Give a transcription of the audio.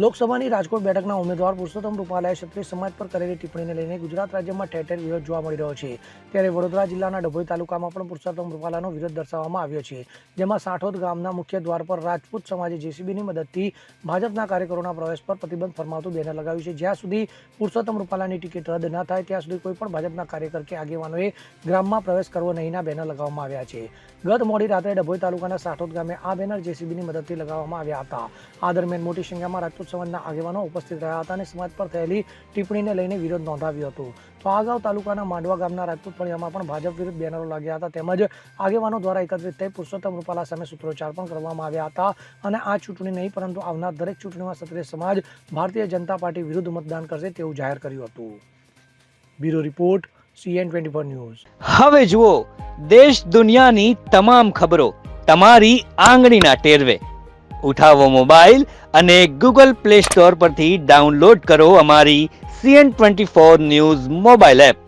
લોકસભાની રાજકોટ બેઠકના ઉમેદવાર પુરુષોત્તમ રૂપાલાએ ક્ષત્રિય સમાજ પર કરેલી ટિપ્પણીને લઈને ગુજરાત રાજ્યમાં ઠેર ઠેર વિરોધ જોવા મળી રહ્યો છે. ત્યારે વડોદરા જિલ્લાના ડભોઈ તાલુકામાં પણ પુરુષોત્તમ રૂપાલાનો વિરોધ દર્શાવવામાં આવ્યો છે. જેમાં સાઠોદ ગામના મુખ્ય દ્વાર પર રાજપૂત સમાજે જેસીબીની મદદથી ભાજપના કાર્યકરોના પ્રવેશ પર પ્રતિબંધ ફરમાવતું બેનર લગાવ્યું છે. જ્યાં સુધી પુરુષોત્તમ રૂપાલાની ટિકિટ રદ ન થાય ત્યાં સુધી કોઈ પણ ભાજપના કાર્યકર કે આગેવાનોએ ગ્રામમાં પ્રવેશ કરવો નહીંના બેનર લગાવવામાં આવ્યા છે. ગત મોડી રાત્રે ડભોઈ તાલુકાના સાઠોદ ગામે આ બેનર જેસીબીની મદદથી લગાવવામાં આવ્યા હતા. આ દરમિયાન મોટી સંખ્યામાં રાજપૂત સમાજના આગેવાનો ઉપસ્થિત રહ્યા હતા અને સમાજ પર થયેલી ટિપ્પણીને લઈને વિરોધ નોંધાવ્યો હતો. તો આ અગાઉ તાલુકાના માંડવા ગામના રાજપૂત ફળિયામાં પણ ભાજપ વિરુદ્ધ બેનરો લાગ્યા હતા. તેમજ આગેવાનો દ્વારા એકત્રિત થઈ પુરુષોત્તમ રૂપાલા સામે સૂત્રોચ્ચાર પણ કરવામાં આવ્યા હતા. અને આ ચૂંટણી નહીં પરંતુ આવનાર દરેક ચૂંટણીમાં ક્ષત્રિય સમાજ ભારતીય જનતા પાર્ટી વિરુદ્ધ મતદાન કરશે તેવું જાહેર કર્યું હતું. Bureau report CN24 news. હવે જુઓ દેશ દુનિયાની તમામ ખબરો તમારી આંગળીના ટેરવે. ઉઠાવો મોબાઈલ અને ગૂગલ પ્લે સ્ટોર પરથી ડાઉનલોડ કરો અમારી CN24 ન્યૂઝ મોબાઈલ એપ.